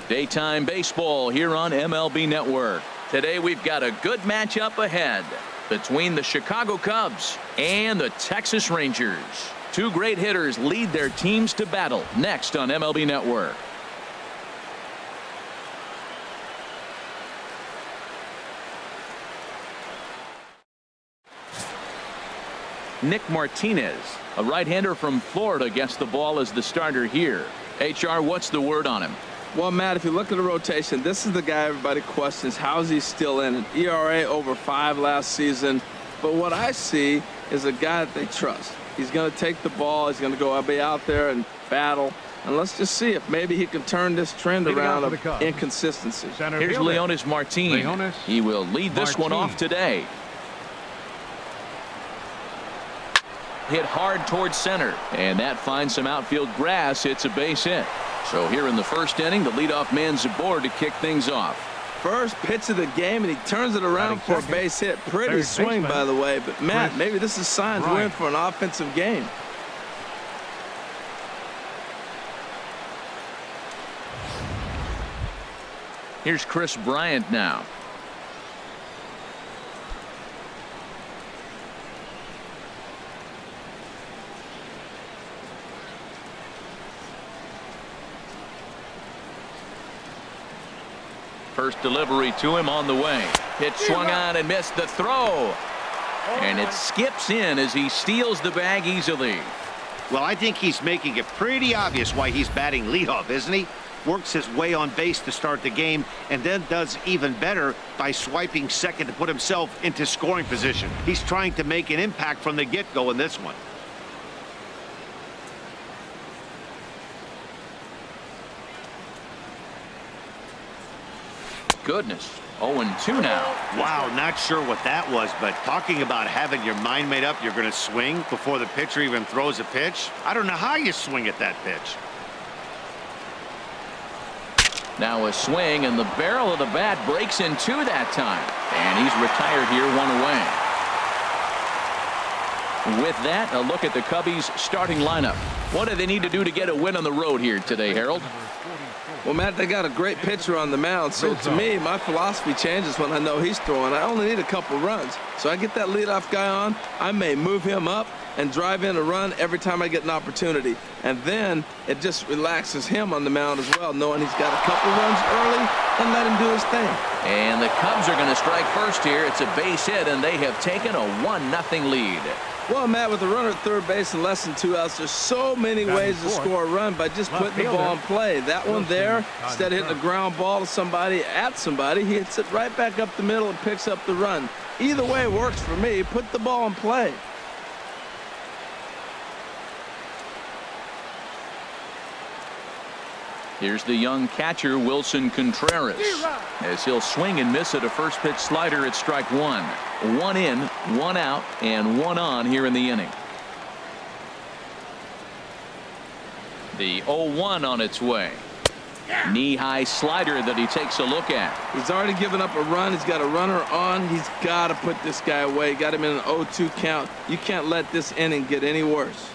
Daytime baseball here on MLB Network. Today we've got a good matchup ahead between the Chicago Cubs and the Texas Rangers. Two great hitters lead their teams to battle next on MLB Network. Nick Martinez, a right-hander from Florida, gets the ball as the starter here. HR, what's the word on him? Well, Matt, if you look at the rotation, this is the guy everybody questions. How is he still in it? ERA over 5 last season. But what I see is a guy that they trust. He's going to take the ball. He's going to be out there and battle. And let's just see if maybe he can turn this trend around of inconsistency. Here's Leonis Martin. He will lead this one off today. Hit hard towards center, and that finds some outfield grass. It's a base hit. So here in the first inning, the leadoff man's aboard to kick things off. First pitch of the game, and he turns it around for a base hit. Pretty swing, by the way. But, Matt, maybe this is signs we're in for an offensive game. Here's Chris Bryant now. First delivery to him on the way. Pitch swung on and missed the throw. And it skips in as he steals the bag easily. Well, I think he's making it pretty obvious why he's batting leadoff, isn't he? Works his way on base to start the game and then does even better by swiping second to put himself into scoring position. He's trying to make an impact from the get-go in this one. Goodness. 0-2 now. Wow, not sure what that was, but talking about having your mind made up you're going to swing before the pitcher even throws a pitch. I don't know how you swing at that pitch. Now a swing, and the barrel of the bat breaks in two that time. And he's retired here, 1 away. With that, a look at the Cubbies' starting lineup. What do they need to do to get a win on the road here today, Harold? Well, Matt, they got a great pitcher on the mound, so to me, my philosophy changes when I know he's throwing. I only need a couple runs. So I get that leadoff guy on, I may move him up and drive in a run every time I get an opportunity. And then it just relaxes him on the mound as well, knowing he's got a couple runs early and let him do his thing. And the Cubs are going to strike first here. It's a base hit, and they have taken a 1-0 lead. Well, Matt, with a runner at third base and less than 2 outs, there's so many ways to score a run by just putting the ball in play. That one there, instead of hitting a ground ball to somebody, at somebody, he hits it right back up the middle and picks up the run. Either way works for me. Put the ball in play. Here's the young catcher, Wilson Contreras, as he'll swing and miss at a first pitch slider at strike 1. 1 in, 1 out, and 1 on here in the inning. The 0-1 on its way. Knee-high slider that he takes a look at. He's already given up a run. He's got a runner on. He's got to put this guy away. Got him in an 0-2 count. You can't let this inning get any worse.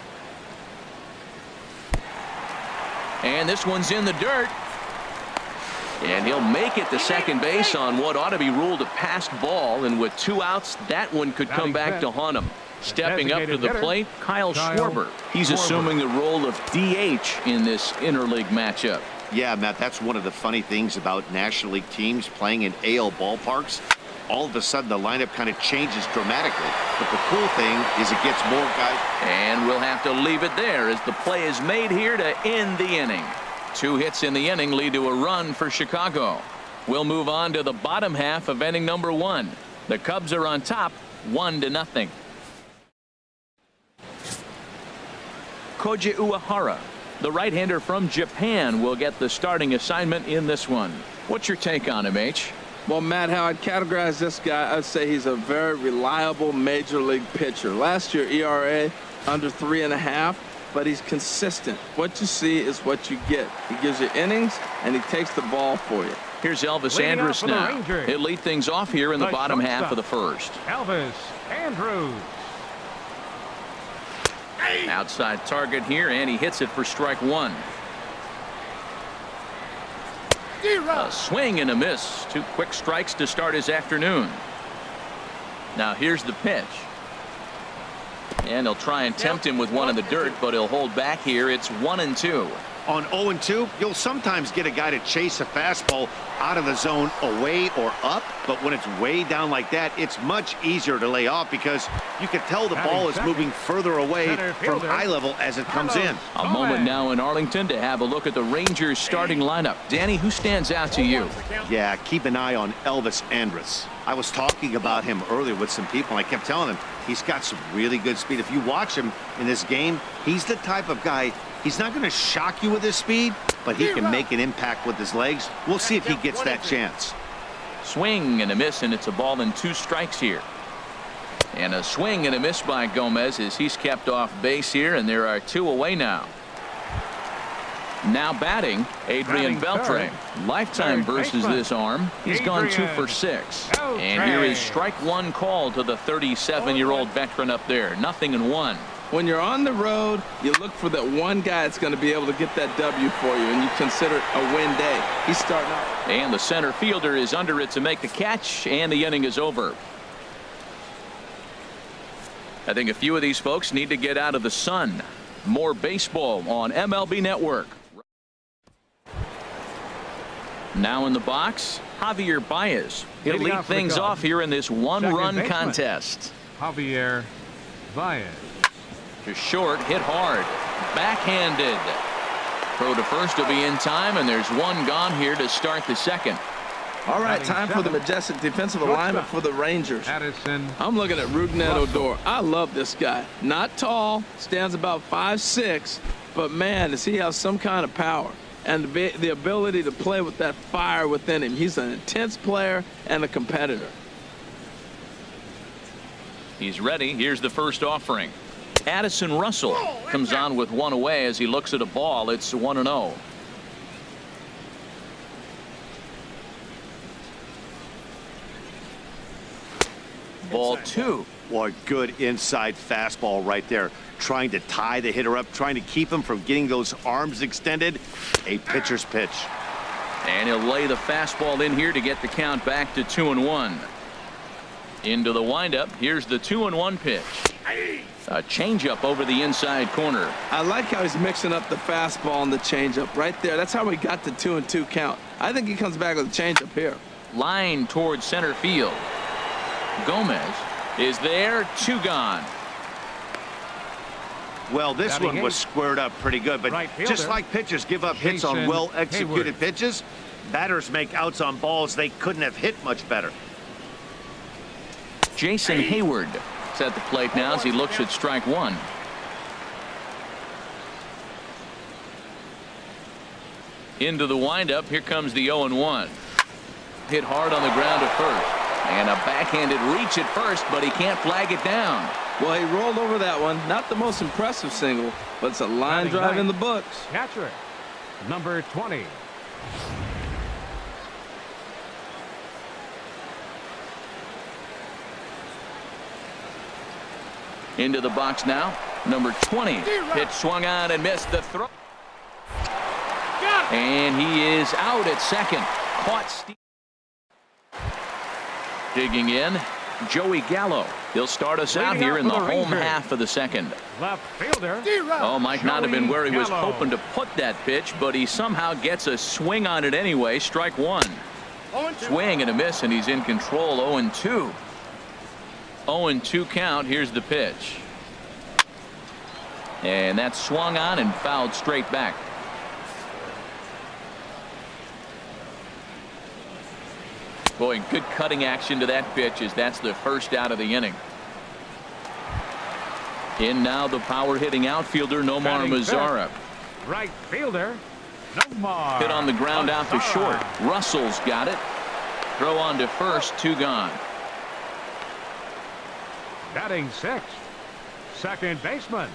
And this one's in the dirt. And he'll make it to second base on what ought to be ruled a passed ball. And with 2 outs, that one could come back to haunt him. Stepping up to the plate, Kyle Schwarber. He's assuming the role of DH in this interleague matchup. Yeah, Matt, that's one of the funny things about National League teams playing in AL ballparks. All of a sudden, the lineup kind of changes dramatically. But the cool thing is it gets more guys. And we'll have to leave it there as the play is made here to end the inning. 2 hits in the inning lead to a run for Chicago. We'll move on to the bottom half of inning number 1. The Cubs are on top, 1-0. Koji Uehara, the right-hander from Japan, will get the starting assignment in this one. What's your take on him, H? Well, Matt, how I'd categorize this guy, I'd say he's a very reliable major league pitcher. Last year, ERA under 3.5, but he's consistent. What you see is what you get. He gives you innings, and he takes the ball for you. Here's Elvis Andrus now. He'll lead things off here in the bottom half of the first. Elvis Andrus. Outside target here, and he hits it for strike 1. A swing and a miss. 2 quick strikes to start his afternoon. Now here's the pitch. And he'll try and tempt him with one in the dirt, but he'll hold back here. It's 1-2. On 0-2, you'll sometimes get a guy to chase a fastball out of the zone away or up, but when it's way down like that, it's much easier to lay off because you can tell the ball is moving further away from eye level as it comes in. A moment now in Arlington to have a look at the Rangers starting lineup. Danny, who stands out to you? Yeah, keep an eye on Elvis Andrus. I was talking about him earlier with some people, and I kept telling them he's got some really good speed. If you watch him in this game, he's the type of guy. He's not going to shock you with his speed, but he can make an impact with his legs. We'll see if he gets that chance. Swing and a miss, and it's a ball and 2 strikes here. And a swing and a miss by Gomez as he's kept off base here, and there are 2 away now. Now batting, Adrian Beltre. Lifetime versus this arm. He's gone 2 for 6. And here is strike 1 call to the 37-year-old veteran up there. 0-1. When you're on the road, you look for that one guy that's going to be able to get that W for you, and you consider it a win day. He's starting out. And the center fielder is under it to make the catch, and the inning is over. I think a few of these folks need to get out of the sun. More baseball on MLB Network. Now in the box, Javier Baez. He'll lead things off here in this 1-run contest. Javier Baez. To short, hit hard, backhanded. Throw to first will be in time, and there's 1 gone here to start the second. All right, time for the majestic defensive alignment for the Rangers. Addison. I'm looking at Rougned Odor. I love this guy. Not tall, stands about 5'6", but man, does he have some kind of power and the ability to play with that fire within him. He's an intense player and a competitor. He's ready. Here's the first offering. Addison Russell comes on with 1 away as he looks at a ball. It's 1-0. Ball 2. Boy, good inside fastball right there. Trying to tie the hitter up, trying to keep him from getting those arms extended. A pitcher's pitch. And he'll lay the fastball in here to get the count back to 2-1. Into the windup. Here's the 2-1 pitch. A changeup over the inside corner. I like how he's mixing up the fastball and the changeup right there. That's how we got the 2-2 count. I think he comes back with a changeup here. Line towards center field. Gomez is there. 2 gone. Well, this one was squared up pretty good, but just like pitchers give up hits on well-executed pitches, batters make outs on balls they couldn't have hit much better. Jason Hayward is at the plate now as he looks at strike 1. Into the windup. Here comes the 0-1. Hit hard on the ground at first. And a backhanded reach at first, but he can't flag it down. Well, he rolled over that one. Not the most impressive single, but it's a line drive in the books. Catcher, number 20. Into the box now. Number 20. Pitch swung on and missed the throw. And he is out at second. Caught. Digging in, Joey Gallo. He'll start us out here in the home half of the second. Left fielder. Oh, might not have been where he was hoping to put that pitch, but he somehow gets a swing on it anyway. Strike 1. Swing and a miss, and he's in control. 0-2. 0-2 count. Here's the pitch. And that's swung on and fouled straight back. Boy, good cutting action to that pitch as that's the first out of the inning. In now the power hitting outfielder Nomar Mazara. Right fielder Nomar. Hit on the ground out to short. Russell's got it. Throw on to first. 2 gone. Batting 6th, second baseman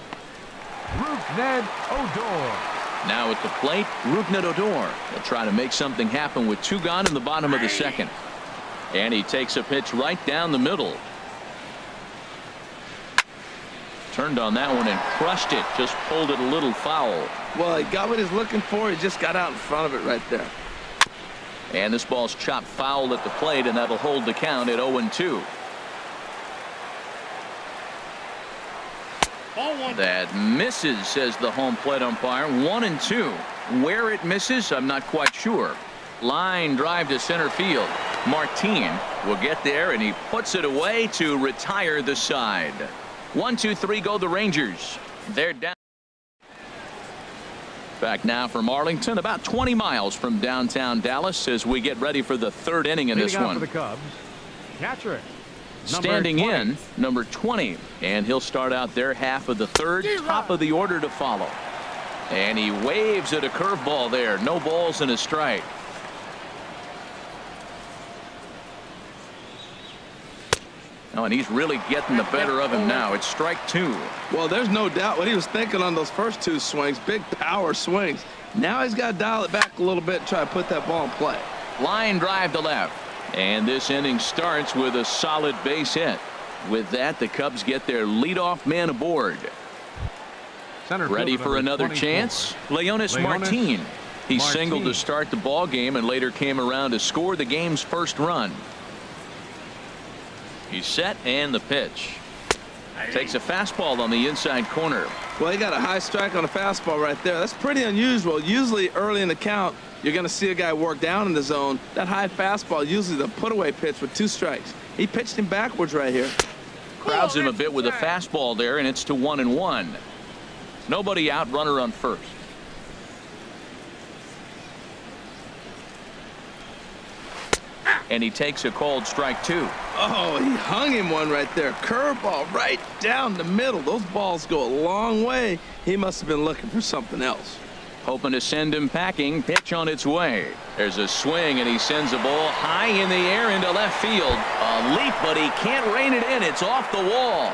Rougned Odor. Now at the plate, Rougned Odor will try to make something happen with 2 gone in the bottom of the second. And he takes a pitch right down the middle. Turned on that one and crushed it. Just pulled it a little foul. Well, he got what he's looking for. He just got out in front of it right there. And this ball's chopped foul at the plate, and that'll hold the count at 0-2. That misses, says the home plate umpire. 1-2. Where it misses, I'm not quite sure. Line drive to center field. Martin will get there, and he puts it away to retire the side. 1-2-3 go the Rangers. They're down. Back now from Arlington, about 20 miles from downtown Dallas, as we get ready for the third inning in this one. For the Cubs, catcher. Standing in, number 20, and he'll start out their half of the third. Top of the order to follow, and he waves at a curveball there. No balls and a strike. Oh, and he's really getting the better of him now. It's strike 2. Well, there's no doubt what he was thinking on those first 2 swings. Big power swings. Now he's got to dial it back a little bit and try to put that ball in play. Line drive to left. And this inning starts with a solid base hit. With that, the Cubs get their leadoff man aboard. Ready for another chance? Leonis Martin. He singled to start the ball game and later came around to score the game's first run. He's set, and the pitch. Takes a fastball on the inside corner. Well, he got a high strike on a fastball right there. That's pretty unusual. Usually early in the count, you're going to see a guy work down in the zone. That high fastball, usually the put-away pitch with 2 strikes. He pitched him backwards right here. Crowds him a bit with a fastball there, and it's to 1-1. Nobody out, runner on first. And he takes a called strike 2. Oh, he hung him one right there. Curveball right down the middle. Those balls go a long way. He must have been looking for something else. Hoping to send him packing. Pitch on its way. There's a swing, and he sends a ball high in the air into left field. A leap, but he can't rein it in. It's off the wall.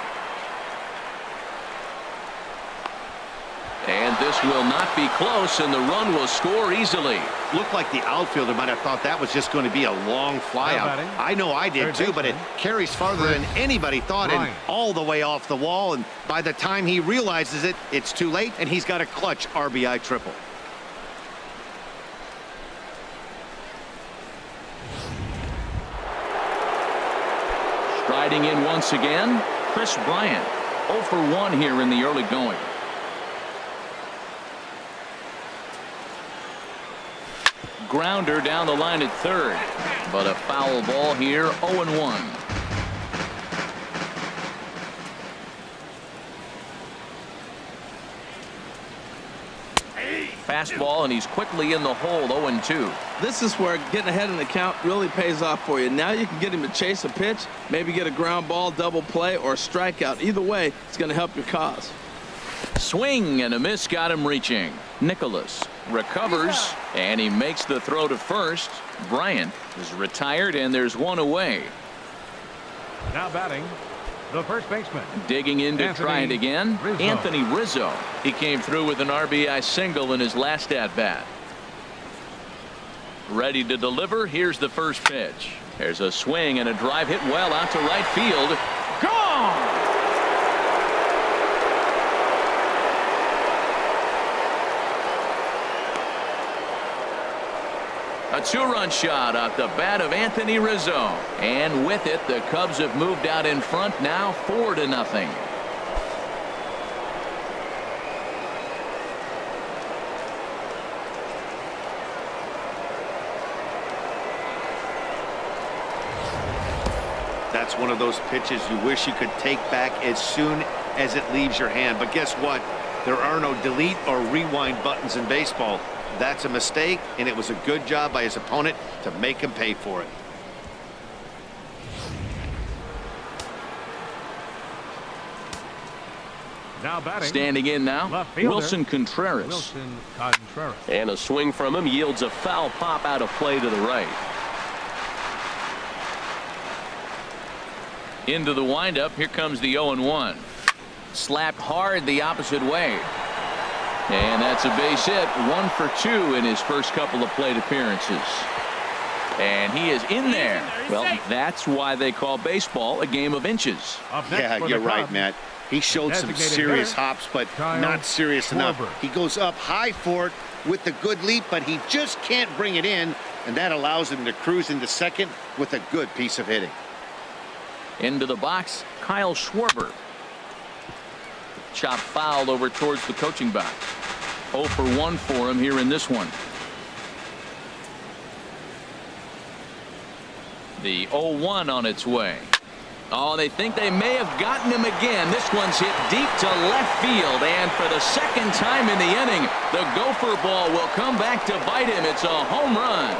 And this will not be close, and the run will score easily. Looked like the outfielder might have thought that was just going to be a long flyout. I know I did too, but it carries farther than anybody thought, and all the way off the wall. And by the time he realizes it, it's too late, and he's got a clutch RBI triple. Striding in once again, Chris Bryant. 0 for 1 here in the early going. Grounder down the line at third, but a foul ball here. 0-1. Fastball, and he's quickly in the hole. 0-2. This is where getting ahead in the count really pays off for you. Now you can get him to chase a pitch, maybe get a ground ball, double play, or a strikeout. Either way, it's going to help your cause. Swing and a miss got him reaching. Nicholas recovers, and he makes the throw to first. Bryant is retired, and there's one away. Now batting, the first baseman. Digging in to try it again, Anthony Rizzo. He came through with an RBI single in his last at-bat. Ready to deliver. Here's the first pitch. There's a swing and a drive hit well out to right field. Gone! A 2-run shot off the bat of Anthony Rizzo. And with it, the Cubs have moved out in front now 4-0. That's one of those pitches you wish you could take back as soon as it leaves your hand. But guess what? There are no delete or rewind buttons in baseball. That's a mistake, and it was a good job by his opponent to make him pay for it. Now batting. Standing in now, Wilson Contreras. And a swing from him yields a foul pop out of play to the right. Into the windup. Here comes the 0-1. Slapped hard the opposite way. And that's a base hit. 1 for 2 in his first couple of plate appearances. And he is in there. Well, that's why they call baseball a game of inches. Yeah, you're right, Matt. He showed some serious hops, but not serious enough. He goes up high for it with the good leap, but he just can't bring it in. and that allows him to cruise into second with a good piece of hitting. Into the box, Kyle Schwarber. Chop foul over towards the coaching box. 0 for 1 for him here in this one. The 0-1 on its way. Oh, they think they may have gotten him again. This one's hit deep to left field, and for the second time in the inning, the gopher ball will come back to bite him. It's a home run.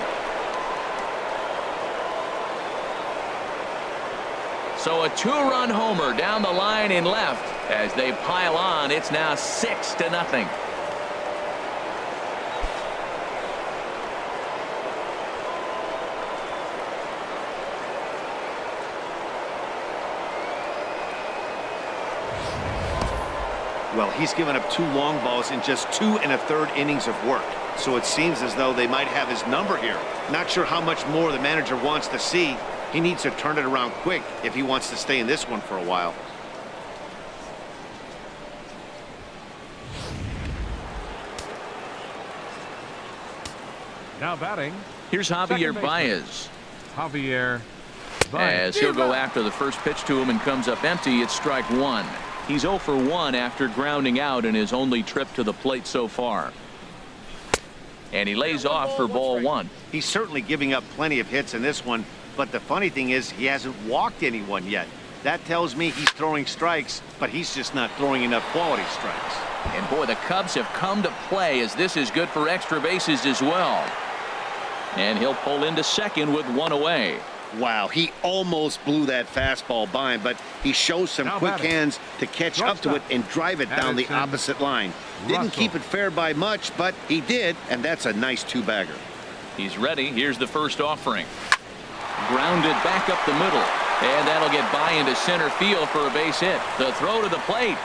So a 2-run homer down the line in left. As they pile on, it's now 6-0. Well, he's given up 2 long balls in just 2 1/3 innings of work. So it seems as though they might have his number here. Not sure how much more the manager wants to see. He needs to turn it around quick if he wants to stay in this one for a while. Now batting. Here's Javier Baez. Javier Baez. As he'll go after the first pitch to him and comes up empty. It's strike 1. He's 0 for 1 after grounding out in his only trip to the plate so far. And he lays off for ball 1. He's certainly giving up plenty of hits in this one, but the funny thing is he hasn't walked anyone yet. That tells me he's throwing strikes, but he's just not throwing enough quality strikes. And boy, the Cubs have come to play, as this is good for extra bases as well. And he'll pull into second with 1 away. Wow, he almost blew that fastball by him, but he shows some quick hands to catch up to it and drive it down the opposite line. Didn't keep it fair by much, but he did, and that's a nice 2-bagger. He's ready. Here's the first offering. Grounded back up the middle, and that'll get by into center field for a base hit. The throw to the plate,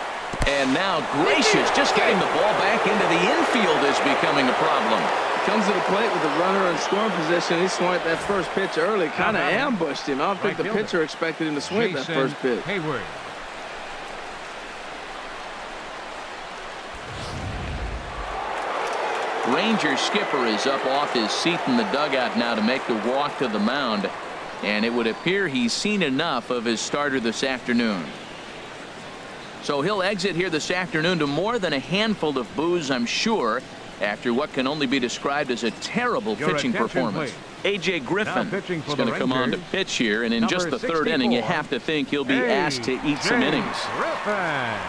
and now Gracious, just getting the ball back into the infield is becoming a problem. Comes to the plate with the runner in scoring position. He swung that first pitch early, kind of ambushed him. I don't think the pitcher expected him to swing that first pitch. Hayward. Ranger skipper is up off his seat in the dugout now to make the walk to the mound, and it would appear he's seen enough of his starter this afternoon. So he'll exit here this afternoon to more than a handful of boos, I'm sure, after what can only be described as a terrible pitching performance. A.J. Griffin is going to come on to pitch here, and in just the 3rd inning, you have to think he'll be asked to eat some innings. Griffin.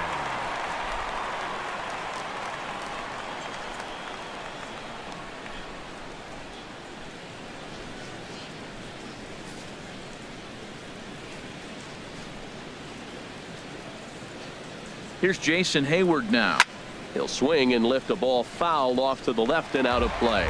Here's Jason Hayward now. He'll swing and lift a ball foul off to the left and out of play.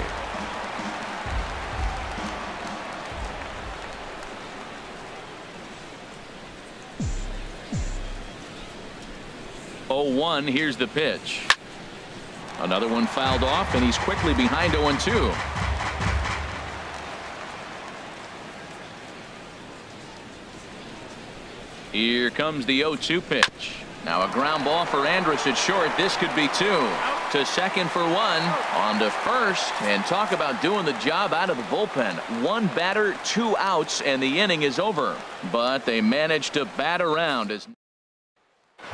Oh, 1. Here's the pitch. Another one fouled off, and he's quickly behind 0-2. Here comes the 0-2 pitch. Now a ground ball for Andrus at short. This could be 2. To second for 1. On to first. And talk about doing the job out of the bullpen. 1 batter, 2 outs, and the inning is over. But they managed to bat around.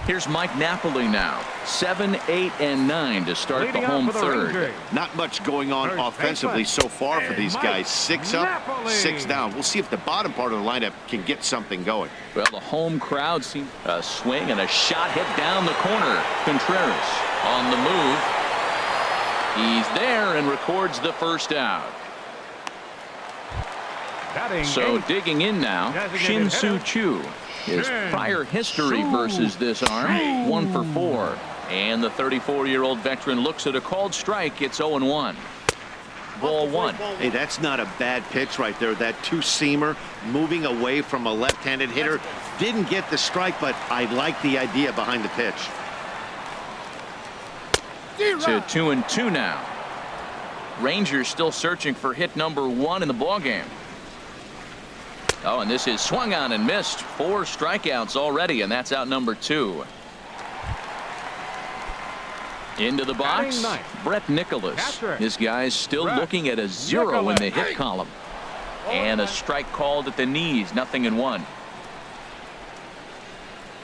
Here's Mike Napoli now. 7, 8, and 9 to start the home third. Not much going on offensively so far for these guys. 6 up, 6 down. We'll see if the bottom part of the lineup can get something going. Well, the home crowd seems a swing and a shot hit down the corner. Contreras on the move. He's there and records the first out. So digging in now, Shin-Soo Choo. His prior history versus this arm, 1 for 4. And the 34-year-old veteran looks at a called strike. It's 0-1. Ball 1. Hey, that's not a bad pitch right there. That 2-seamer moving away from a left-handed hitter. Didn't get the strike, but I like the idea behind the pitch. To 2-2 now. Rangers still searching for hit number 1 in the ballgame. Oh, and this is swung on and missed. 4 strikeouts already, and that's out number 2. Into the box, Brett Nicholas. This guy's still looking at a 0 in the hit column. And a strike called at the knees, 0-1.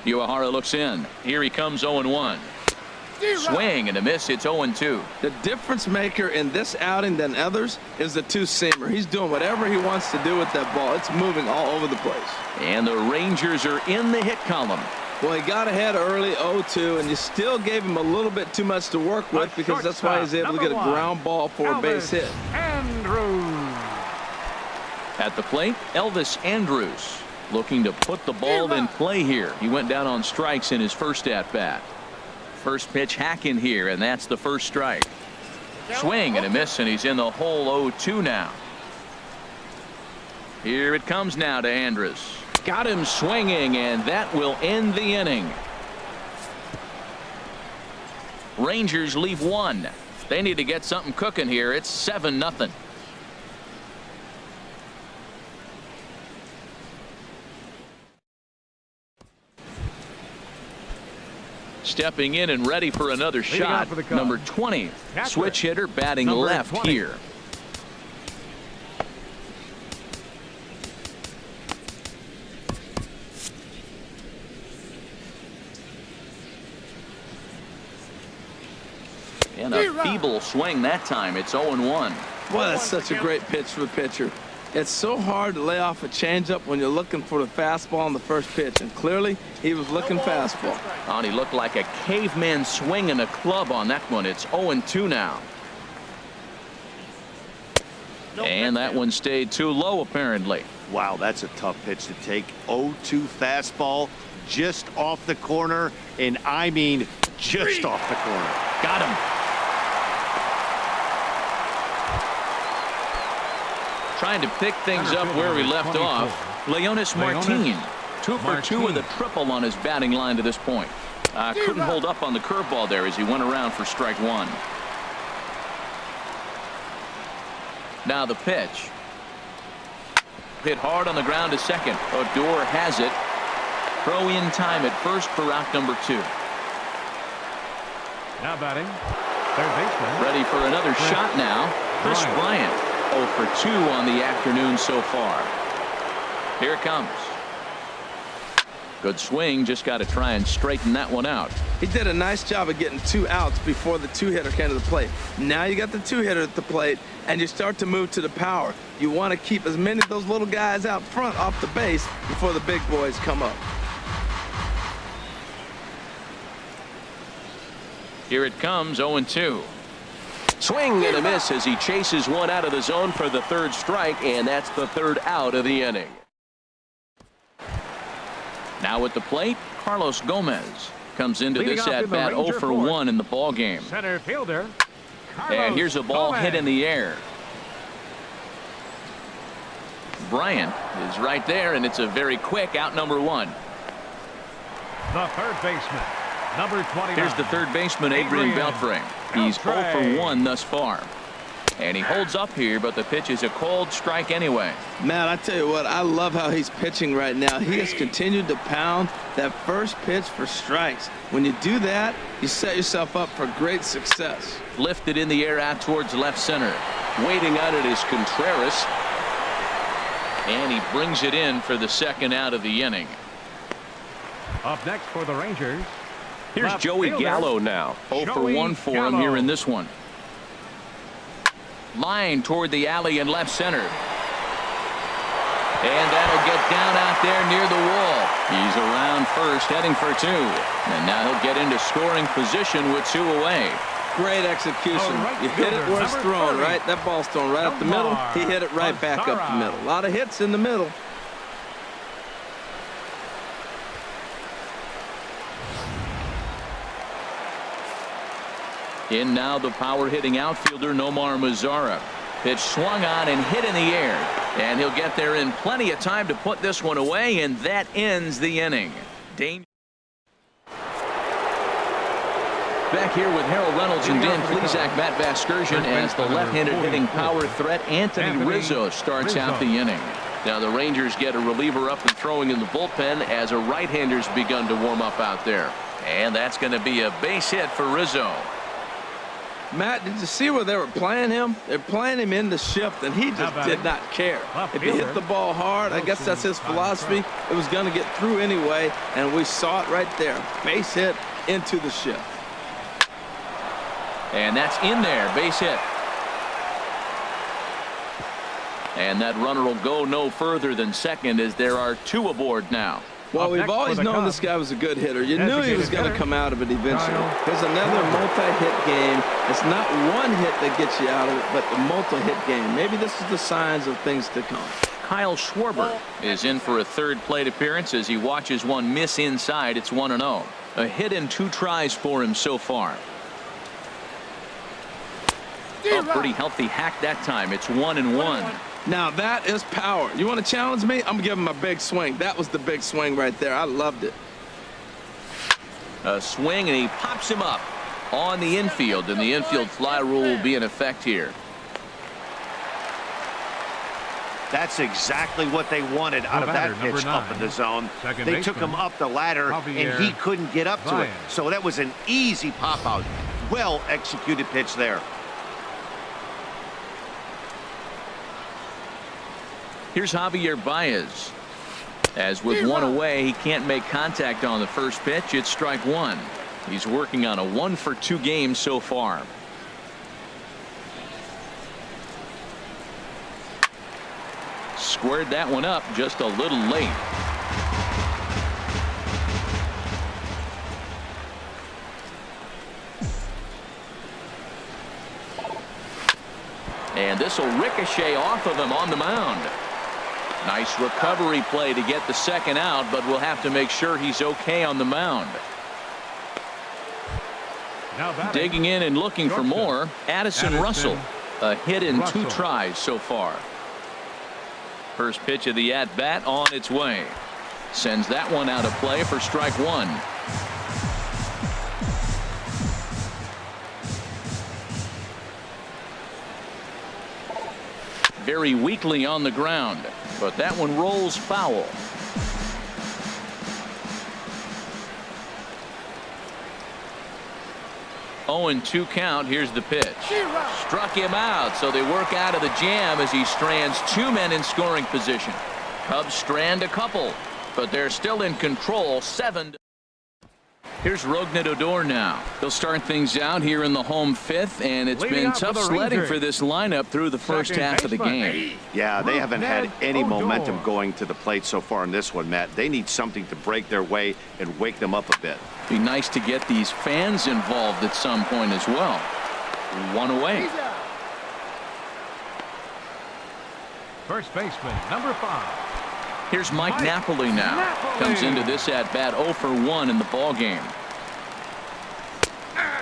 Uehara looks in. Here he comes, 0-1. Swing and a miss. It's 0-2. The difference maker in this outing than others is the two-seamer. He's doing whatever he wants to do with that ball. It's moving all over the place. And the Rangers are in the hit column. Well, he got ahead early, 0-2, and you still gave him a little bit too much to work with because that's why he's able to get a ground ball for a base hit. Andrews. At the plate, Elvis Andrews looking to put the ball in play here. He went down on strikes in his first at-bat. First pitch hacking here, and that's the first strike. Swing and a miss, and he's in the hole, 0-2 now. Here it comes now to Andrews. Got him swinging, and that will end the inning. Rangers leave one. They need to get something cooking here. It's 7-0. Stepping in and ready for another shot, number 20, switch hitter batting left here. And a feeble swing that time. It's 0-1. Boy, that's such a great pitch for the pitcher. It's so hard to lay off a changeup when you're looking for the fastball on the first pitch, and clearly he was looking fastball. And he looked like a caveman swinging a club on that one. It's 0-2 now. And that one stayed too low, apparently. Wow, that's a tough pitch to take. 0-2 fastball just off the corner, and I mean just off the corner. Got him. Trying to pick things up where we left off. Leonis Martin, 2 for 2 with a triple on his batting line to this point. Couldn't hold up on the curveball there as he went around for strike one. Now the pitch. Hit hard on the ground to second. Odor has it. Throw in time at first for out number 2. Now batting, third baseman. Ready for another shot now. Chris Bryant. 0 for 2 on the afternoon so far. Here it comes. Good swing. Just got to try and straighten that one out. He did a nice job of getting 2 outs before the 2-hitter came to the plate. Now you got the 2-hitter at the plate, and you start to move to the power. You want to keep as many of those little guys out front off the base before the big boys come up. Here it comes, 0-2. Swing and a miss as he chases one out of the zone for the third strike, and that's the third out of the inning. Now at the plate, Carlos Gomez comes into this at-bat 0 for 1 in the ball game. Center fielder. And here's a ball hit in the air. Bryant is right there, and it's a very quick out number 1. The third baseman, number 29. Here's the third baseman, Adrian Beltre. He's 0 for 1 thus far. And he holds up here, but the pitch is a called strike anyway. Matt, I tell you what, I love how he's pitching right now. He has continued to pound that first pitch for strikes. When you do that, you set yourself up for great success. Lifted in the air out towards left center. Waiting on it is Contreras. And he brings it in for the second out of the inning. Up next for the Rangers. Here's Joey Gallo now. 0 for 1 for him here in this one. Line toward the alley in left center. And that'll get down out there near the wall. He's around first, heading for 2. And now he'll get into scoring position with 2 away. Great execution. You hit it where it's thrown, right? That ball's thrown right up the middle. He hit it right back up the middle. A lot of hits in the middle. In now the power hitting outfielder Nomar Mazara. Pitch swung on and hit in the air. And he'll get there in plenty of time to put this one away, and that ends the inning. Back here with Harold Reynolds and Dan Plesac, Matt Vasgersian, as the left-handed hitting power threat Anthony Rizzo starts out the inning. Now the Rangers get a reliever up and throwing in the bullpen as a right-hander's begun to warm up out there. And that's going to be a base hit for Rizzo. Matt, did you see where they were playing him? They're playing him in the shift, and he just did not care. If he hit the ball hard, I guess that's his philosophy. It was going to get through anyway, and we saw it right there. Base hit into the shift. And that's in there. Base hit. And that runner will go no further than second as there are two aboard now. Well, we've always known this guy was a good hitter. You knew he was going to come out of it eventually. Here's another multi-hit game. It's not one hit that gets you out of it, but the multi-hit game. Maybe this is the signs of things to come. Kyle Schwarber is in for a third plate appearance as he watches one miss inside. It's 1-0. A hit and 2 tries for him so far. A pretty healthy hack that time. It's 1-1. Now that is power. You want to challenge me? I'm going to give him a big swing. That was the big swing right there. I loved it. A swing, and he pops him up on the infield, and the infield fly rule will be in effect here. That's exactly what they wanted out of that pitch up in the zone. They took him up the ladder, and he couldn't get up to it. So that was an easy pop out. Well executed pitch there. Here's Javier Baez. As with one away, he can't make contact on the first pitch. It's strike one. He's working on a 1-for-2 game so far. Squared that one up just a little late. And this will ricochet off of him on the mound. Nice recovery play to get the second out, but we'll have to make sure he's okay on the mound. Digging in and looking for more, Addison Russell. A hit in 2 tries so far. First pitch of the at-bat on its way. Sends that one out of play for strike one. Very weakly on the ground, but that one rolls foul. Oh, and 2 count. Here's the pitch. Struck him out, so they work out of the jam as he strands 2 men in scoring position. Cubs strand a couple, but they're still in control. 7. Here's Rougned Odor now. They'll start things out here in the home 5th, and it's been tough sledding for this lineup through the first half of the game. Yeah, they haven't had any momentum going to the plate so far in this one, Matt. They need something to break their way and wake them up a bit. Be nice to get these fans involved at some point as well. 1 away. First baseman, number 5. Here's Mike Napoli now. Comes into this at-bat 0 for 1 in the ball game.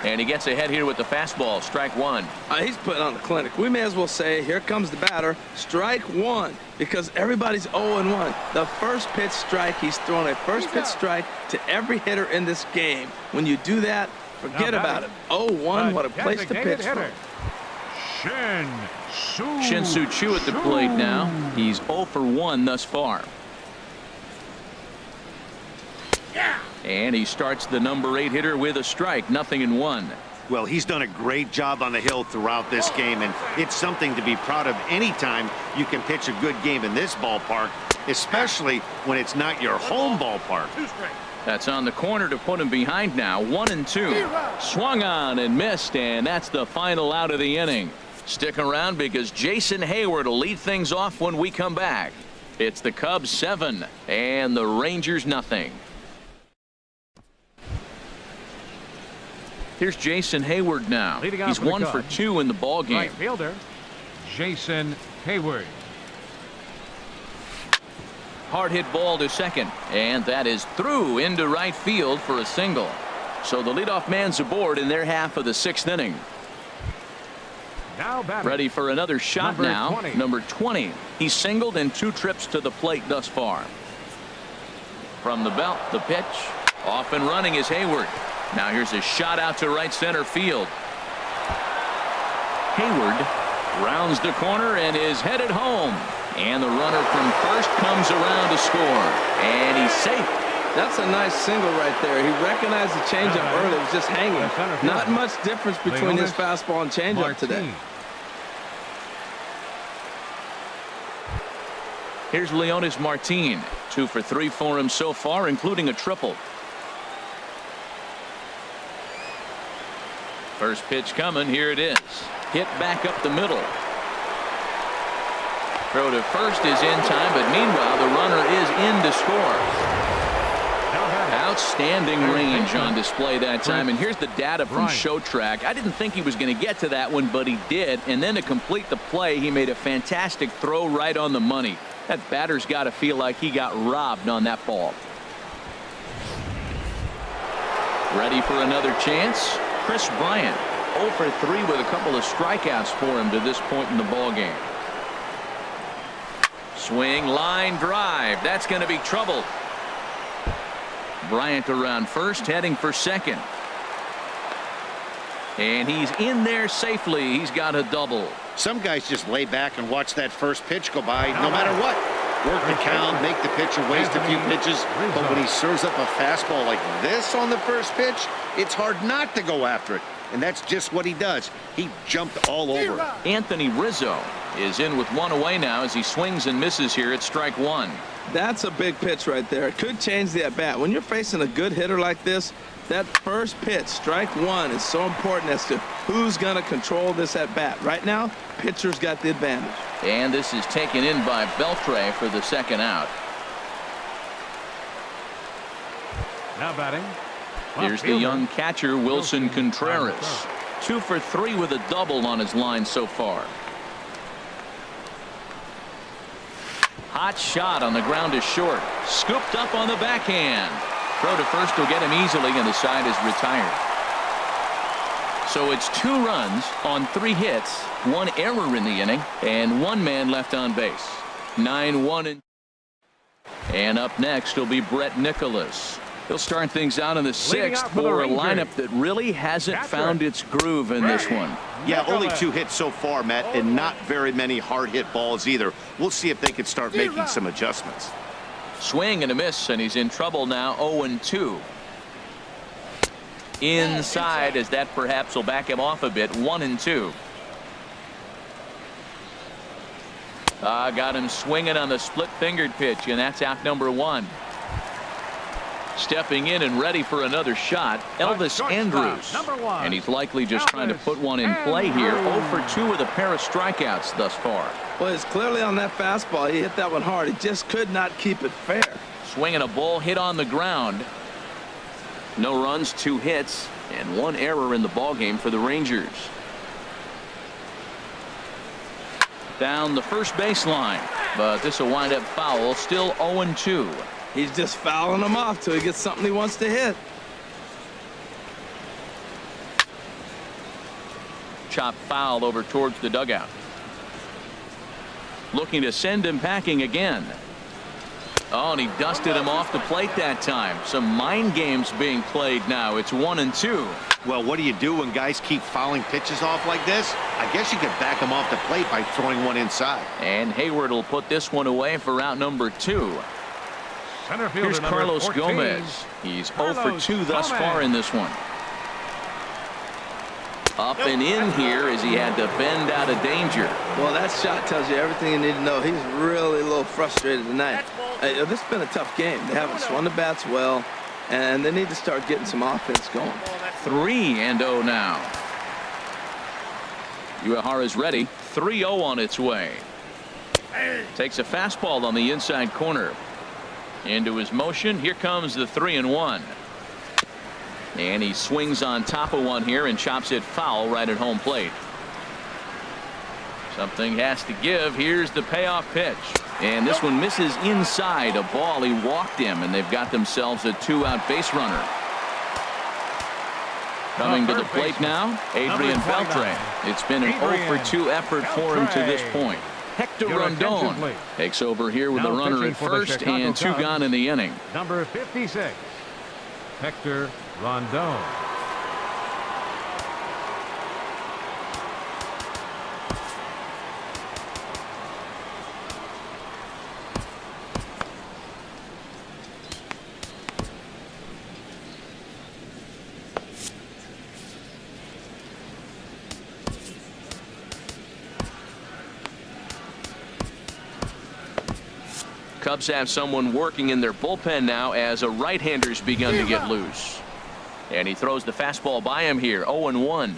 And he gets ahead here with the fastball. Strike one. He's putting on the clinic. We may as well say, here comes the batter. Strike one, because everybody's 0-1. The first pitch strike, he's throwing a first pitch strike to every hitter in this game. When you do that, forget about it. 0-1, what a place to pitch from. Shin-Soo Choo at the plate now. He's 0 for 1 thus far. And he starts the number 8 hitter with a strike. 0-1. Well, he's done a great job on the hill throughout this game, and it's something to be proud of anytime you can pitch a good game in this ballpark, especially when it's not your home ballpark. That's on the corner to put him behind now. 1-2. Swung on and missed, and that's the final out of the inning. Stick around because Jason Hayward will lead things off when we come back. It's the Cubs 7 and the Rangers 0. Here's Jason Hayward now. He's 1 for 2 in the ball game. Right fielder, Jason Hayward. Hard hit ball to second, and that is through into right field for a single. So the leadoff man's aboard in their half of the 6th inning. Now ready for another shot now. 20. Number 20. He's singled in 2 trips to the plate thus far. From the belt, the pitch. Off and running is Hayward. Now here's a shot out to right center field. Hayward rounds the corner and is headed home. And the runner from first comes around to score. And he's safe. That's a nice single right there. He recognized the changeup early. It was just hanging. Not much difference between his fastball and changeup today. Here's Leonis Martin. 2 for 3 for him so far, including a triple. First pitch coming. Here it is. Hit back up the middle. Throw to first is in time, but meanwhile the runner is in to score. Outstanding range on display that time, and here's the data from ShowTrack. I didn't think he was going to get to that one, but he did, and then to complete the play, he made a fantastic throw right on the money. That batter's got to feel like he got robbed on that ball. Ready for another chance? Chris Bryant, 0 for 3 with a couple of strikeouts for him to this point in the ball game. Swing, line drive. That's going to be trouble. Bryant around first, heading for second. And he's in there safely. He's got a double. Some guys just lay back and watch that first pitch go by no matter what. Work the count, make the pitcher waste a few pitches. But when he serves up a fastball like this on the first pitch, it's hard not to go after it. And that's just what he does. He jumped all over it. Anthony Rizzo is in with 1 away now as he swings and misses here at strike 1. That's a big pitch right there. It could change the at-bat. When you're facing a good hitter like this, that first pitch, strike 1, is so important as to who's going to control this at-bat. Right now, pitcher's got the advantage. And this is taken in by Beltre for the second out. Now batting. Here's the young catcher, Wilson Contreras. 2 for 3 with a double on his line so far. Hot shot on the ground is short. Scooped up on the backhand. Throw to first will get him easily, and the side is retired. So it's 2 runs on 3 hits, 1 error in the inning, and 1 man left on base. 9-1. And up next will be Brett Nicholas. He'll start things out in the 6th for a lineup that really hasn't found its groove in this one. Yeah, only 2 hits so far, Matt, and not very many hard hit balls either. We'll see if they can start making some adjustments. Swing and a miss, and he's in trouble now. 0-2. Inside, as that perhaps will back him off a bit. 1-2. Got him swinging on the split-fingered pitch, and that's out number 1. Stepping in and ready for another shot, Elvis Andrus. And he's likely just trying to put one in play here. 0 for 2 with a pair of strikeouts thus far. Well, it's clearly on that fastball. He hit that one hard. He just could not keep it fair. Swinging a ball hit on the ground. No runs, 2 hits, and 1 error in the ballgame for the Rangers. Down the first baseline, but this will wind up foul. Still 0-2. He's just fouling them off till he gets something he wants to hit. Chop foul over towards the dugout. Looking to send him packing again. Oh, and he dusted him off the plate that time. Some mind games being played now. It's 1-2. Well, what do you do when guys keep fouling pitches off like this? I guess you could back them off the plate by throwing one inside. And Hayward will put this one away for out number 2. Here's Carlos Gomez. He's 0 for 2 thus far in this one. Up and in here as he had to bend out of danger. Well, that shot tells you everything you need to know. He's really a little frustrated tonight. This has been a tough game. They haven't swung the bats well, and they need to start getting some offense going. 3-0 now. Uehara's ready. 3-0 on its way. Takes a fastball on the inside corner. Into his motion. Here comes the 3-1. And he swings on top of one here and chops it foul right at home plate. Something has to give. Here's the payoff pitch. And this one misses inside. A ball. He walked him, and they've got themselves a 2-out base runner. Coming to the plate now, Adrian Beltre. It's been an 0 for 2 effort for him to this point. Hector Rondon takes over here with a runner at first and 2 gone in the inning. Number 56, Hector Rondon. Cubs have someone working in their bullpen now as a right-hander's begun to get loose. And he throws the fastball by him here. 0-1.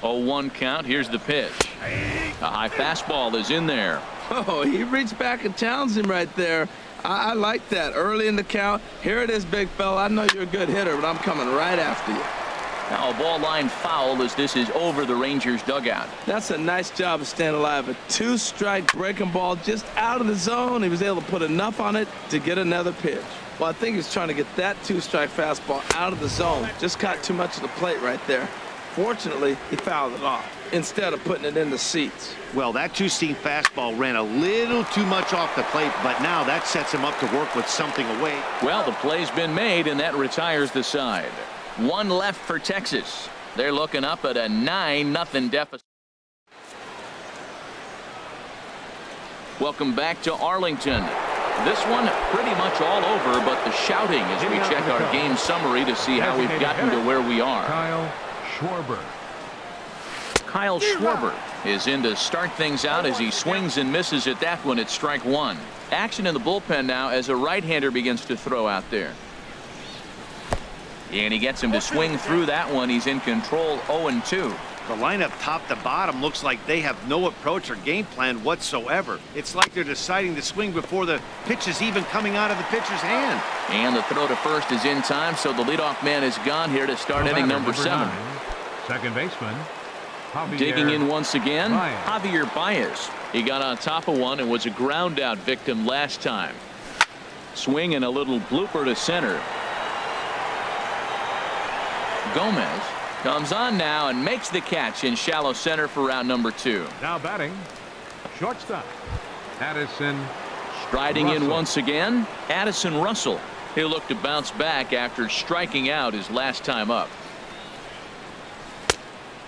0-1 count. Here's the pitch. A high fastball is in there. Oh, he reached back and challenged him right there. I like that. Early in the count. Here it is, big fella. I know you're a good hitter, but I'm coming right after you. Now a ball line foul as this is over the Rangers dugout. That's a nice job of staying alive. A 2-strike breaking ball just out of the zone. He was able to put enough on it to get another pitch. Well, I think he was trying to get that 2-strike fastball out of the zone. Just caught too much of the plate right there. Fortunately, he fouled it off instead of putting it in the seats. Well, that two-seam fastball ran a little too much off the plate, but now that sets him up to work with something away. Well, the play's been made, and that retires the side. One left for Texas. They're looking up at a 9-0 deficit. Welcome back to Arlington. This one pretty much all over, but the shouting as we check our game summary to see how we've gotten to where we are. Kyle Schwarber is in to start things out as he swings and misses at that one at strike one. Action in the bullpen now as a right-hander begins to throw out there. And he gets him to swing through that one. He's in control. 0-2. The lineup top to bottom looks like they have no approach or game plan whatsoever. It's like they're deciding to swing before the pitch is even coming out of the pitcher's hand. And the throw to first is in time, so the leadoff man is gone here to start inning number 7. Second baseman. Digging in once again, Javier Baez. He got on top of one and was a ground out victim last time. Swing and a little blooper to center. Gomez comes on now and makes the catch in shallow center for round number 2. Now batting, shortstop, Addison. Striding in once again, Addison Russell. He'll look to bounce back after striking out his last time up.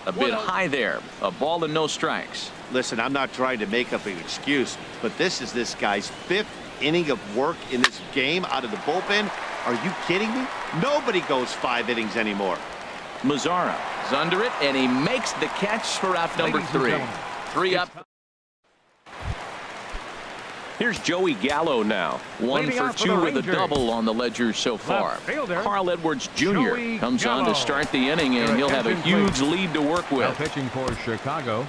A bit high there. A ball and no strikes. Listen, I'm not trying to make up an excuse, but this is this guy's 5th inning of work in this game out of the bullpen. Are you kidding me? Nobody goes 5 innings anymore. Mazzara is under it, and he makes the catch for out number 3. 3 up. Here's Joey Gallo now. 1 for 2 with a double on the ledger so far. Carl Edwards Jr. comes on to start the inning, and he'll have a huge lead to work with. Now pitching for Chicago,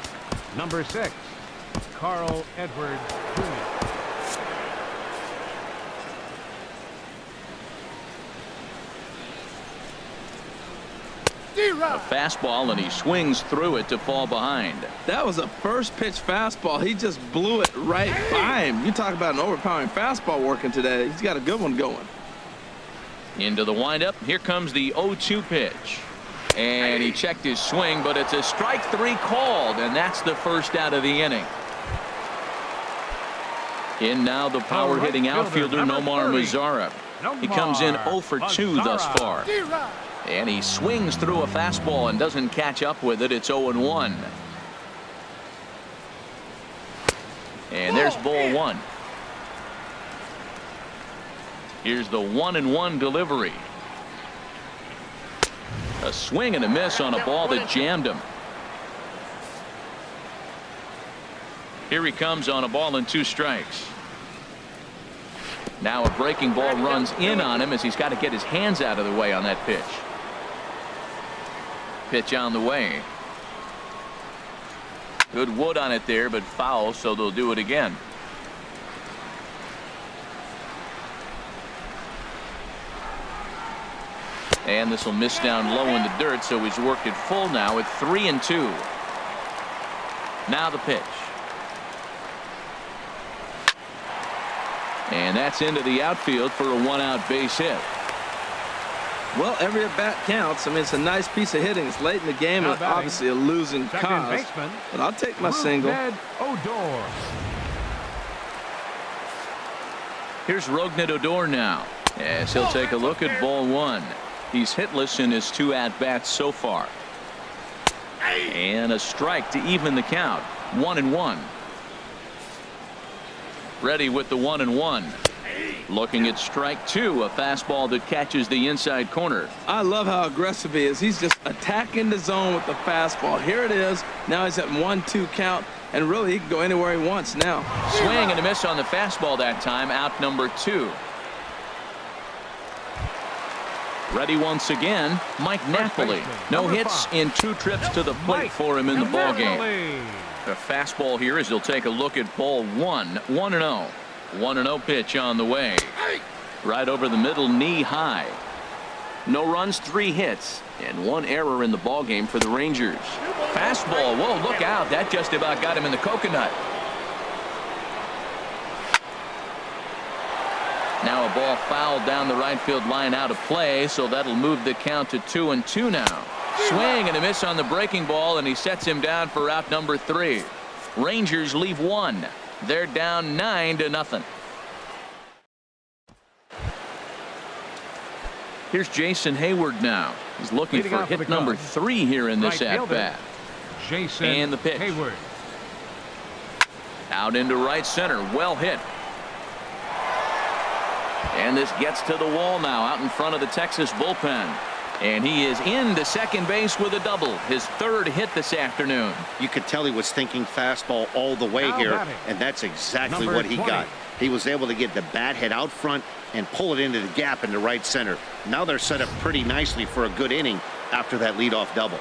number 6, Carl Edwards Jr. A fastball, and he swings through it to fall behind. That was a first pitch fastball. He just blew it right by him. You talk about an overpowering fastball working today. He's got a good one going. Into the windup. Here comes the 0-2 pitch. And he checked his swing, but it's a strike 3 called, and that's the first out of the inning. In now the power hitting outfielder Nomar Mazzara. He comes in 0 for 2 thus far. And he swings through a fastball and doesn't catch up with it. It's 0-1. And there's ball 1. Here's the 1-1 delivery. A swing and a miss on a ball that jammed him. Here he comes on a ball and 2 strikes. Now a breaking ball runs in on him as he's got to get his hands out of the way on that pitch. Pitch on the way. Good wood on it there, but foul, so they'll do it again. And this will miss down low in the dirt, so he's worked it full now at 3-2. Now the pitch. And that's into the outfield for a 1-out base hit. Well, every at bat counts. I mean, it's a nice piece of hitting. It's late in the game, and obviously a losing cause. But I'll take my single. Here's Rougned Odor now, as he'll take a look at ball 1. He's hitless in his 2 at-bats so far. And a strike to even the count. 1-1. Ready with the 1-1. Looking at strike two, a fastball that catches the inside corner. I love how aggressive he is. He's just attacking the zone with the fastball. Here it is. Now he's at 1-2 count, and really he can go anywhere he wants now. Swing and a miss on the fastball that time. Out number 2. Ready once again, Mike Napoli. No hits in 2 trips to the plate for him in the ballgame. The fastball here as he'll take a look at ball 1. 1-0. 1-0 pitch on the way. Right over the middle, knee high. No runs, 3 hits, and 1 error in the ballgame for the Rangers. Fastball, whoa, look out. That just about got him in the coconut. Now a ball fouled down the right field line out of play, so that'll move the count to 2-2 now. Swing and a miss on the breaking ball, and he sets him down for out number 3. Rangers leave 1. They're down 9-0. Here's Jason Hayward now. He's looking for hit number 3 here in this at-bat. And the pitch. Hayward. Out into right center. Well hit. And this gets to the wall now out in front of the Texas bullpen. And he is into second base with a double. His 3rd hit this afternoon. You could tell he was thinking fastball all the way here, and that's exactly what he got. He was able to get the bat head out front and pull it into the gap into right center. Now they're set up pretty nicely for a good inning after that leadoff double.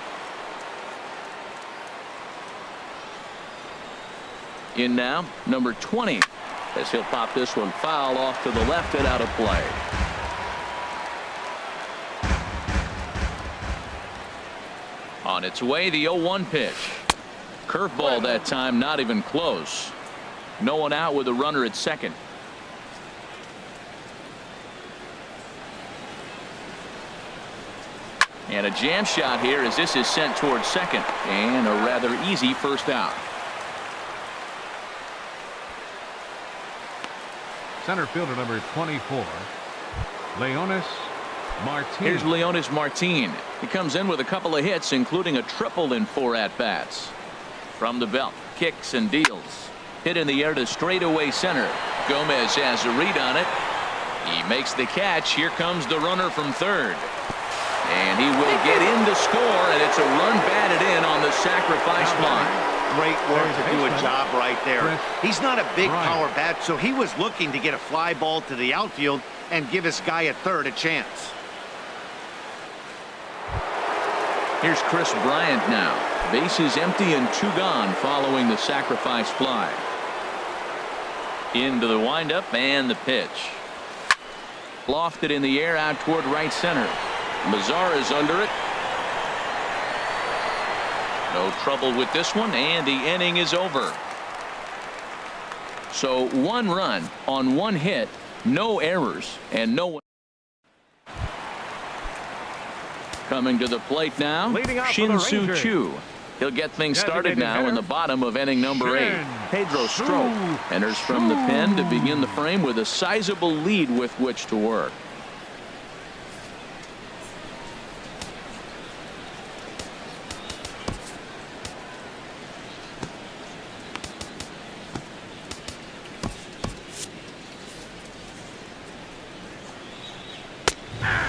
In now, number 20. As he'll pop this one foul off to the left and out of play. On its way, the 0-1 pitch. Curveball that time, not even close. No one out with a runner at second. And a jam shot here as this is sent towards second. And a rather easy first out. Center fielder number 24, Leonis Martin. Here's Leonis Martin. He comes in with a couple of hits, including a triple in 4 at-bats. From the belt, kicks and deals. Hit in the air to straightaway center. Gomez has a read on it. He makes the catch. Here comes the runner from 3rd. And he will get in to score, and it's a run batted in on the sacrifice fly. Great work to do a job right there. He's not a big power bat, so he was looking to get a fly ball to the outfield and give his guy at 3rd a chance. Here's Chris Bryant now. Bases empty and 2 gone following the sacrifice fly. Into the windup and the pitch. Lofted in the air out toward right center. Mazar is under it. No trouble with this one, and the inning is over. So 1 run on 1 hit, no errors, and no one. Coming to the plate now, Shin-Soo Choo. He'll get things started now in the bottom of inning number 8. Pedro Strop enters from the pen to begin the frame with a sizable lead with which to work.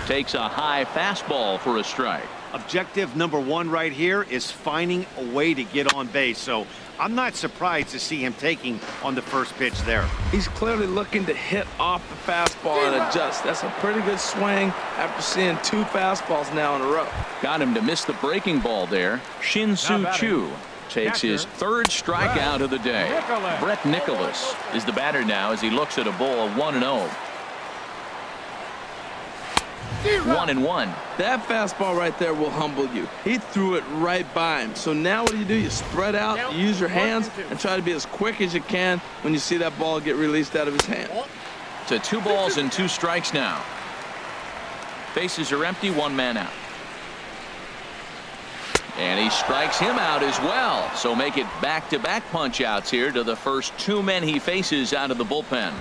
Takes a high fastball for a strike. Objective number 1 right here is finding a way to get on base. So I'm not surprised to see him taking on the first pitch there. He's clearly looking to hit off the fastball and adjust. That's a pretty good swing after seeing 2 fastballs now in a row. Got him to miss the breaking ball there. Shin-Soo Choo takes his 3rd strikeout of the day. Brett Nicholas is the batter now as he looks at a ball 1-0. 1-1. That fastball right there will humble you. He threw it right by him. So now what do? You spread out, you use your hands, and try to be as quick as you can when you see that ball get released out of his hand. To 2 balls and 2 strikes now. Bases are empty, 1 man out. And he strikes him out as well. So make it back-to-back punch-outs here to the first 2 men he faces out of the bullpen.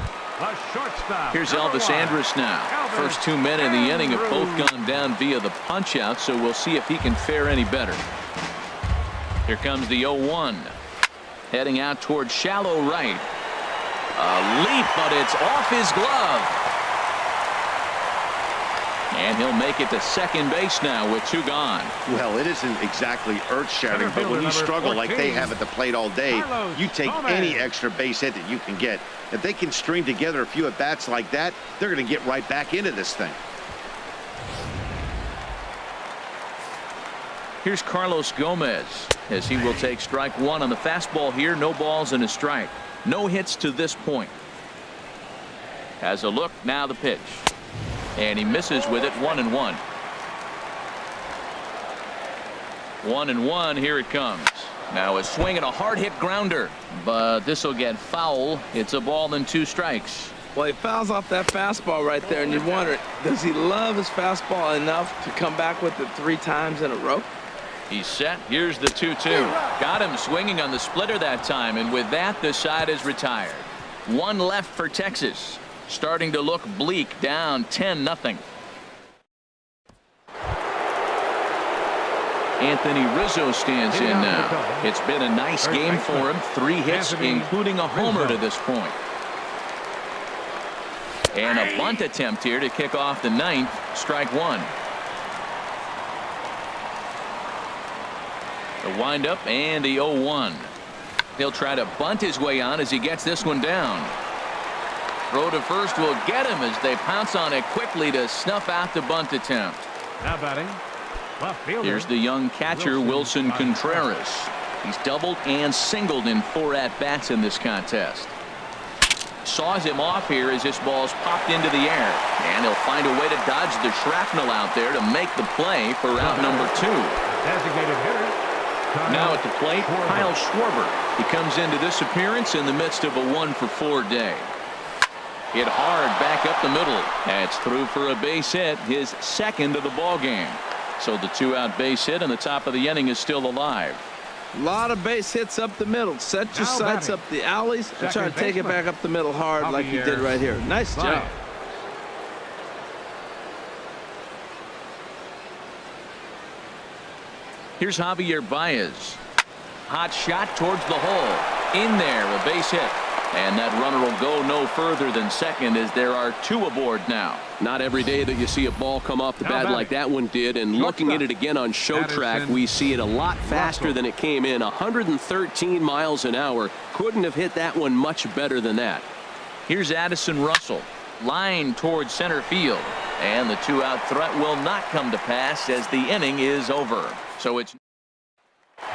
Here's Elvis Andrus now. First 2 men in the inning have both gone down via the punch-out, so we'll see if he can fare any better. Here comes the 0-1. Heading out toward shallow right. A leap, but it's off his glove. And he'll make it to second base now with 2 gone. Well, it isn't exactly earth-shattering, but when you struggle like they have at the plate all day, you take any extra base hit that you can get. If they can string together a few at-bats like that, they're going to get right back into this thing. Here's Carlos Gomez as he will take strike 1 on the fastball here. No balls and a strike. No hits to this point. Has a look, now the pitch. And he misses with it. 1-1. 1-1. Here it comes. Now a swing and a hard hit grounder, but this will get foul. It's a ball and 2 strikes. Well, he fouls off that fastball right there, and you wonder, does he love his fastball enough to come back with it 3 times in a row? He's set. Here's the 2-2. Got him swinging on the splitter that time, and with that, the side is retired. 1 left for Texas. Starting to look bleak, down 10-0. Anthony Rizzo stands in now. It's been a nice game for him. 3 hits, including a homer to this point. And a bunt attempt here to kick off the 9th. Strike 1. The windup and the 0-1. He'll try to bunt his way on as he gets this one down. Throw to first will get him as they pounce on it quickly to snuff out the bunt attempt. Now batting. Here's the young catcher Wilson Contreras. He's doubled and singled in 4 at-bats in this contest. Saws him off here as this ball's popped into the air, and he'll find a way to dodge the shrapnel out there to make the play for out number 2. Designated hitter. Now at the plate, Kyle Schwarber. He comes into this appearance in the midst of a 1-for-4 day. Hit hard back up the middle. That's through for a base hit, his 2nd of the ball game. So the 2-out base hit on the top of the inning is still alive. A lot of base hits up the middle. Set your sights up the alleys and try to take it back up the middle hard like you did right here. Nice job. Here's Javier Baez. Hot shot towards the hole. In there, a base hit. And that runner will go no further than second as there are 2 aboard now. Not every day that you see a ball come off the bat like that one did, and looking at it again on show track, we see it a lot faster than it came in. 113 miles an hour. Couldn't have hit that one much better than that. Here's Addison Russell. Line towards center field. And the 2-out threat will not come to pass as the inning is over. So it's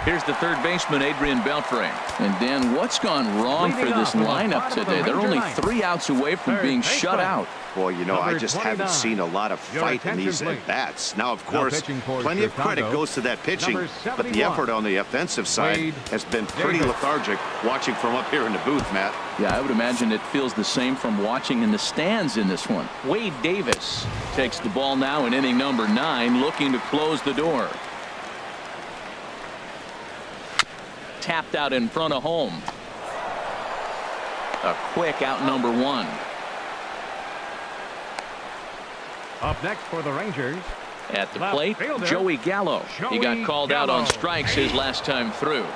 here's the 3rd baseman, Adrian Beltre. And Dan, what's gone wrong for this lineup today? They're only 3 outs away from being shut out. Boy, you know, I just haven't seen a lot of fight in these at-bats. Now, of course, plenty of credit goes to that pitching, but the effort on the offensive side has been pretty lethargic watching from up here in the booth, Matt. Yeah, I would imagine it feels the same from watching in the stands in this one. Wade Davis takes the ball now in inning number 9, looking to close the door. Tapped out in front of home. A quick out number 1. Up next for the Rangers. At the plate, Joey Gallo. He got called out on strikes his last time through.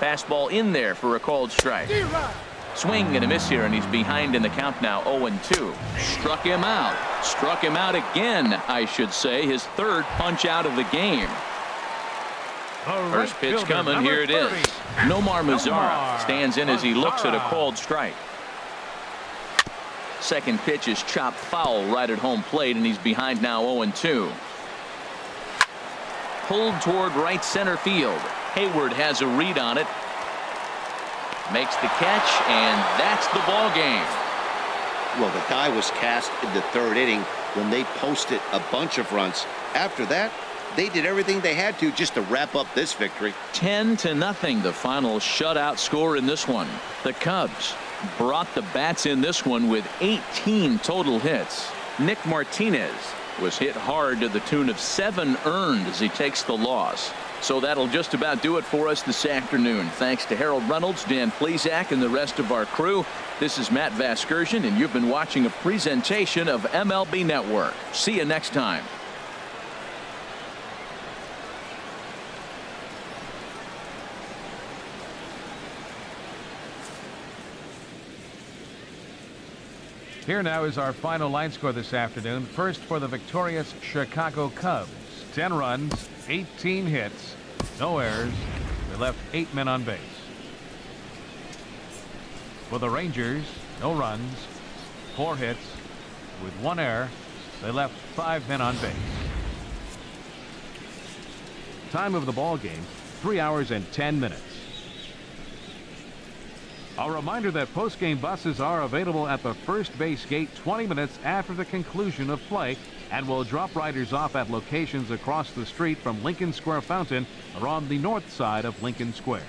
Fastball in there for a called strike. Swing and a miss here, and he's behind in the count now. 0-2. Struck him out. Struck him out again, I should say. His 3rd punch out of the game. First pitch coming. Here it is. Nomar Mazara stands in as he looks at a called strike. Second pitch is chopped foul right at home plate, and he's behind now. 0-2. Pulled toward right center field. Hayward has a read on it. Makes the catch, and that's the ball game. Well, the die was cast in the 3rd inning when they posted a bunch of runs. After that, they did everything they had to just to wrap up this victory. 10-0, the final shutout score in this one. The Cubs brought the bats in this one with 18 total hits. Nick Martinez was hit hard to the tune of 7 earned as he takes the loss. So that'll just about do it for us this afternoon. Thanks to Harold Reynolds, Dan Plesac, and the rest of our crew. This is Matt Vasgersian, and you've been watching a presentation of MLB Network. See you next time. Here now is our final line score this afternoon. First for the victorious Chicago Cubs. 10 runs, 18 hits, no errors. They left 8 men on base. For the Rangers, no runs, 4 hits, with 1 error. They left 5 men on base. Time of the ball game, 3 hours and 10 minutes. A reminder that post-game buses are available at the first base gate 20 minutes after the conclusion of play and will drop riders off at locations across the street from Lincoln Square Fountain or on the north side of Lincoln Square.